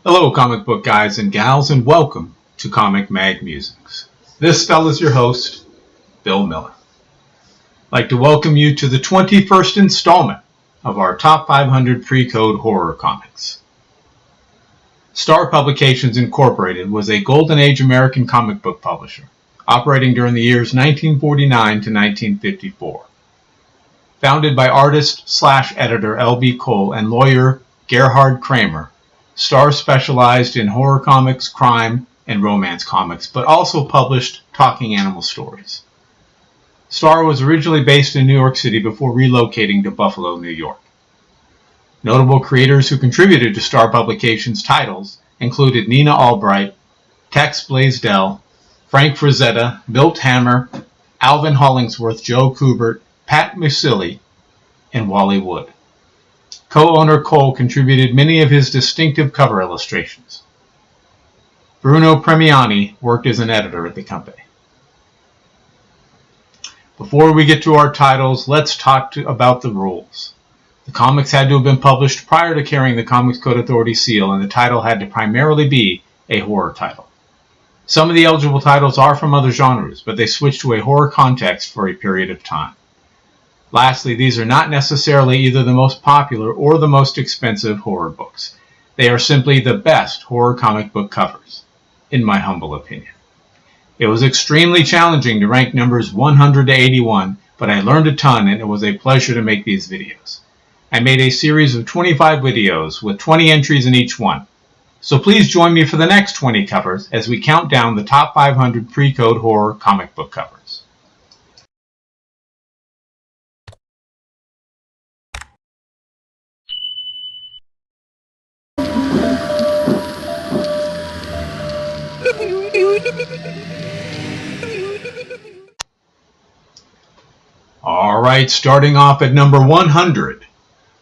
Hello comic book guys and gals, and welcome to Comic Mag Musings. This fella's your host, Bill Miller. I'd like to welcome you to the 21st installment of our Top 500 Pre-Code Horror Comics. Star Publications Incorporated was a Golden Age American comic book publisher, operating during the years 1949 to 1954. Founded by artist/editor L.B. Cole and lawyer Gerhard Kramer, Star specialized in horror comics, crime, and romance comics, but also published talking animal stories. Star was originally based in New York City before relocating to Buffalo, New York. Notable creators who contributed to Star Publications titles included Nina Albright, Tex Blaisdell, Frank Frazetta, Milt Hammer, Alvin Hollingsworth, Joe Kubert, Pat Musilli, and Wally Wood. Co-owner Cole contributed many of his distinctive cover illustrations. Bruno Premiani worked as an editor at the company. Before we get to our titles, let's talk about the rules. The comics had to have been published prior to carrying the Comics Code Authority seal, and the title had to primarily be a horror title. Some of the eligible titles are from other genres, but they switch to a horror context for a period of time. Lastly, these are not necessarily either the most popular or the most expensive horror books. They are simply the best horror comic book covers, in my humble opinion. It was extremely challenging to rank numbers 100 to 81, but I learned a ton and it was a pleasure to make these videos. I made a series of 25 videos with 20 entries in each one. So please join me for the next 20 covers as we count down the top 500 pre-code horror comic book covers. Alright, starting off at number 100,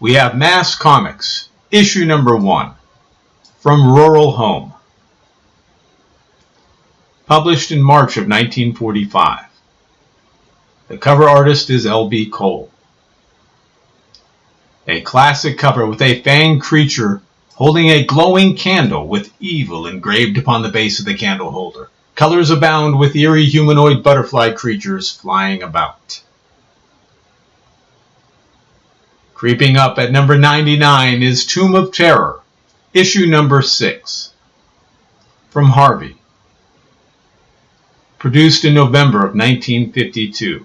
we have Mass Comics, issue number 1, From Rural Home. Published in March of 1945. The cover artist is L.B. Cole. A classic cover with a fanged creature holding a glowing candle with evil engraved upon the base of the candle holder. Colors abound with eerie humanoid butterfly creatures flying about. Creeping up at number 99 is Tomb of Terror, issue number 6, from Harvey. Produced in November of 1952.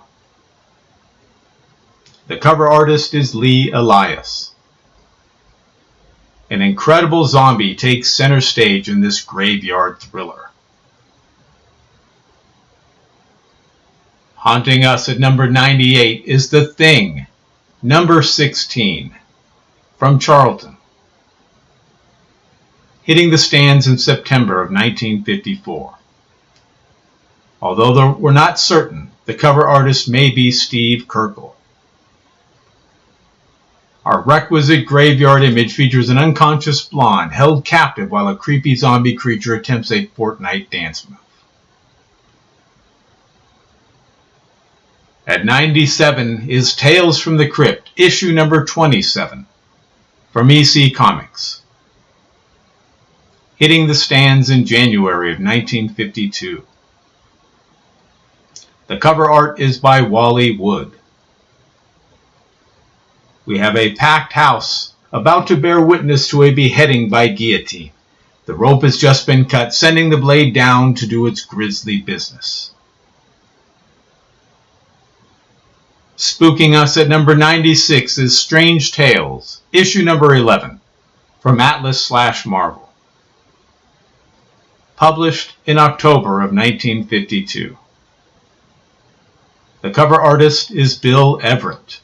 The cover artist is Lee Elias. An incredible zombie takes center stage in this graveyard thriller. Haunting us at number 98 is The Thing, number 16, from Charlton. Hitting the stands in September of 1954. Although we're not certain, the cover artist may be Steve Kirkle. Our requisite graveyard image features an unconscious blonde held captive while a creepy zombie creature attempts a Fortnite dance move. At 97 is Tales from the Crypt, issue number 27, from EC Comics. Hitting the stands in January of 1952. The cover art is by Wally Wood. We have a packed house about to bear witness to a beheading by guillotine. The rope has just been cut, sending the blade down to do its grisly business. Spooking us at number 96 is Strange Tales, issue number 11, from Atlas/Marvel. Published in October of 1952. The cover artist is Bill Everett.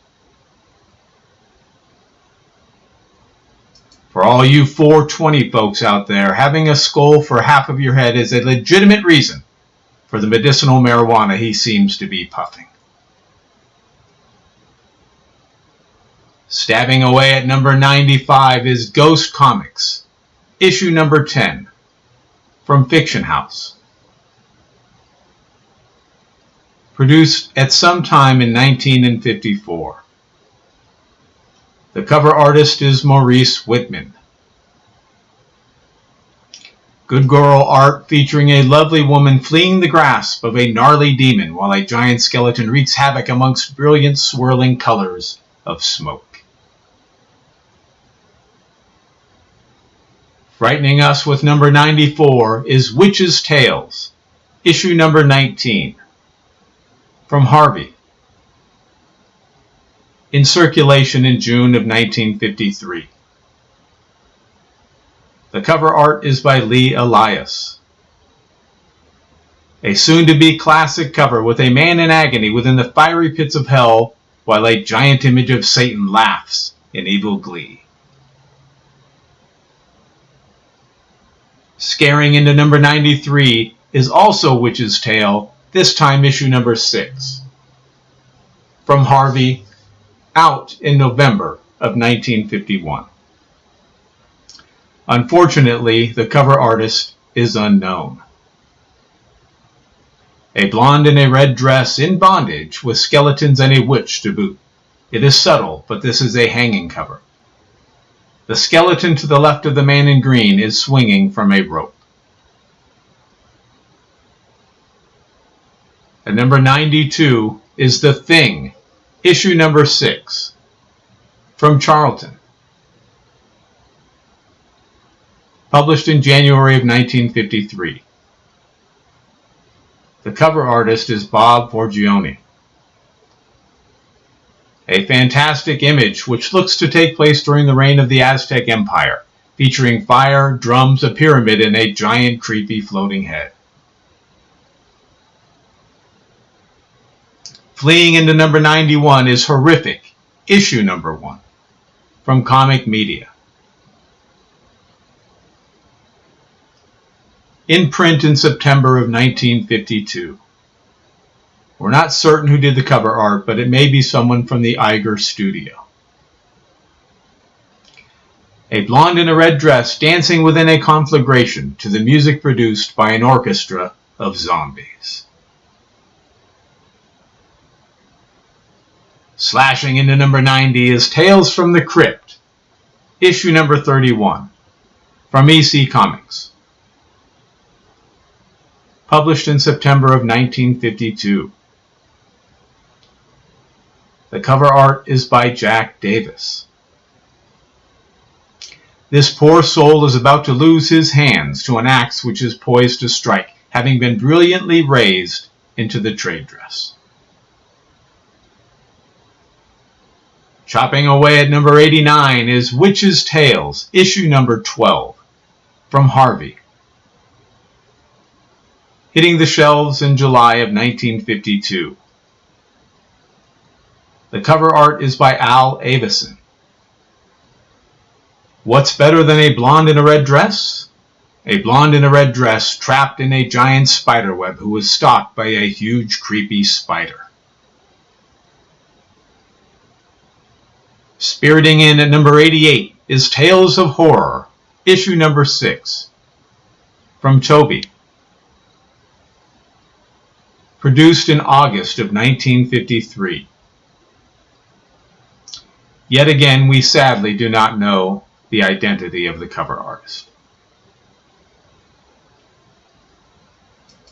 For all you 420 folks out there, having a skull for half of your head is a legitimate reason for the medicinal marijuana he seems to be puffing. Stabbing away at number 95 is Ghost Comics, issue number 10, from Fiction House. Produced at some time in 1954. The cover artist is Maurice Whitman. Good girl art featuring a lovely woman fleeing the grasp of a gnarly demon while a giant skeleton wreaks havoc amongst brilliant swirling colors of smoke. Frightening us with number 94 is Witches' Tales, issue number 19, from Harvey, in circulation in June of 1953. The cover art is by Lee Elias. A soon-to-be classic cover with a man in agony within the fiery pits of hell while a giant image of Satan laughs in evil glee. Scaring into number 93 is also Witch's Tale, this time issue number 6. From Harvey, out in November of 1951. Unfortunately, the cover artist is unknown. A blonde in a red dress in bondage with skeletons and a witch to boot. It is subtle, but this is a hanging cover. The skeleton to the left of the man in green is swinging from a rope. At number 92 is The Thing, issue number 6, from Charlton. Published in January of 1953. The cover artist is Bob Forgione. A fantastic image which looks to take place during the reign of the Aztec Empire, featuring fire, drums, a pyramid, and a giant creepy floating head. Fleeing into number 91 is Horrific, issue number 1, from Comic Media. In print in September of 1952. We're not certain who did the cover art, but it may be someone from the Iger studio. A blonde in a red dress dancing within a conflagration to the music produced by an orchestra of zombies. Slashing into number 90 is Tales from the Crypt, issue number 31, from EC Comics. Published in September of 1952. The cover art is by Jack Davis. This poor soul is about to lose his hands to an axe which is poised to strike, having been brilliantly raised into the trade dress. Chopping away at number 89 is Witches' Tales, issue number 12, from Harvey. Hitting the shelves in July of 1952. The cover art is by Al Avison. What's better than a blonde in a red dress? A blonde in a red dress trapped in a giant spider web who is stalked by a huge creepy spider. Spiriting in at number 88 is Tales of Horror, issue number 6, from Toby. Produced in August of 1953. Yet again, we sadly do not know the identity of the cover artist.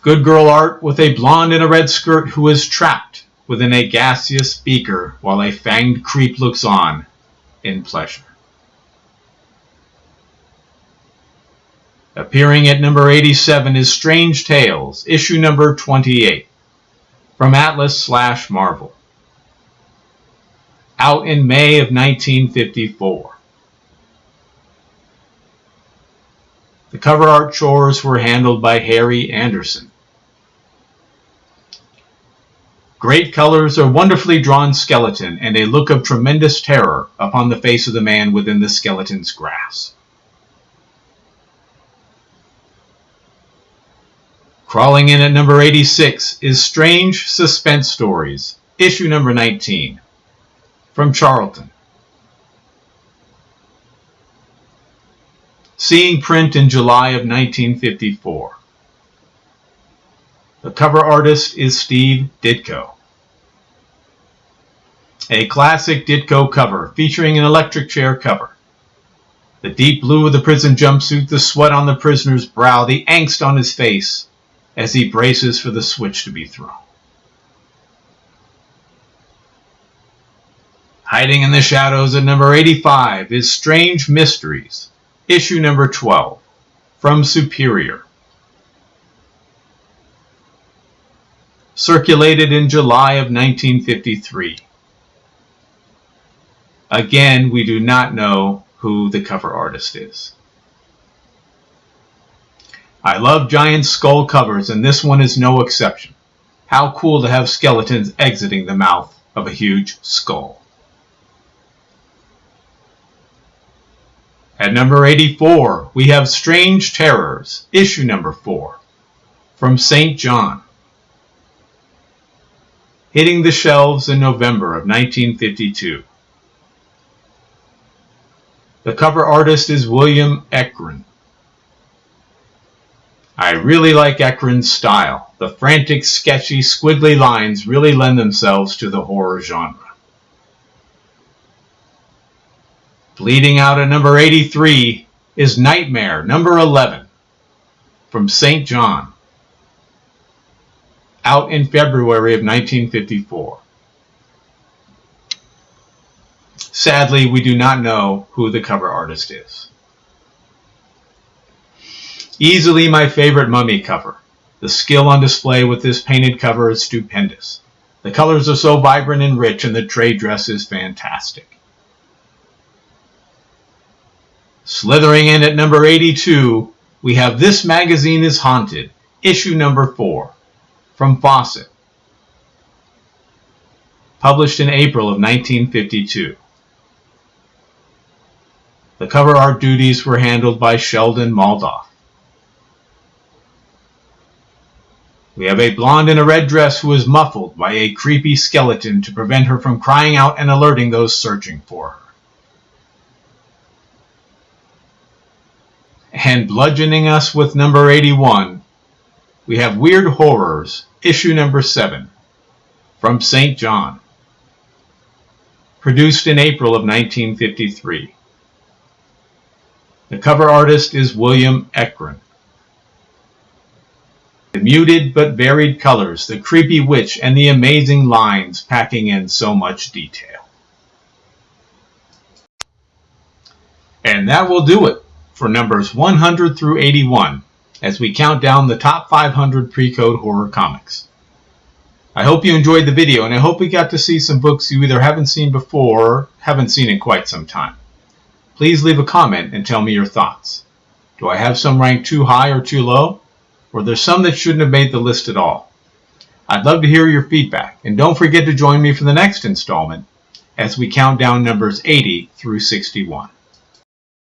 Good girl art with a blonde in a red skirt who is trapped within a gaseous beaker while a fanged creep looks on in pleasure. Appearing at number 87 is Strange Tales, issue number 28, from Atlas/Marvel. Out in May of 1954. The cover art chores were handled by Harry Anderson. Great colors, a wonderfully drawn skeleton, and a look of tremendous terror upon the face of the man within the skeleton's grasp. Crawling in at number 86 is Strange Suspense Stories, issue number 19, from Charlton. Seeing print in July of 1954. The cover artist is Steve Ditko. A classic Ditko cover featuring an electric chair cover. The deep blue of the prison jumpsuit, the sweat on the prisoner's brow, the angst on his face as he braces for the switch to be thrown. Hiding in the shadows at number 85 is Strange Mysteries, issue number 12, from Superior. Circulated in July of 1953. Again, we do not know who the cover artist is. I love giant skull covers, and this one is no exception. How cool to have skeletons exiting the mouth of a huge skull. At number 84, we have Strange Terrors, issue number 4, from St. John. Hitting the shelves in November of 1952. The cover artist is William Ekren. I really like Ekren's style. The frantic, sketchy, squiggly lines really lend themselves to the horror genre. Bleeding out at number 83 is Nightmare, number 11, from St. John. Out in February of 1954. Sadly, we do not know who the cover artist is. Easily my favorite Mummy cover. The skill on display with this painted cover is stupendous. The colors are so vibrant and rich, and the trade dress is fantastic. Slithering in at number 82, we have This Magazine is Haunted, issue number 4, from Fawcett. Published in April of 1952. The cover art duties were handled by Sheldon Maldoff. We have a blonde in a red dress who is muffled by a creepy skeleton to prevent her from crying out and alerting those searching for her. And bludgeoning us with number 81, we have Weird Horrors, issue number 7, from St. John. Produced in April of 1953. The cover artist is William Ekren. The muted but varied colors, the creepy witch, and the amazing lines packing in so much detail. And that will do it for numbers 100 through 81 as we count down the top 500 pre-code horror comics. I hope you enjoyed the video, and I hope we got to see some books you either haven't seen before or haven't seen in quite some time. Please leave a comment and tell me your thoughts. Do I have some ranked too high or too low? Or there's some that shouldn't have made the list at all? I'd love to hear your feedback, and don't forget to join me for the next installment as we count down numbers 80 through 61.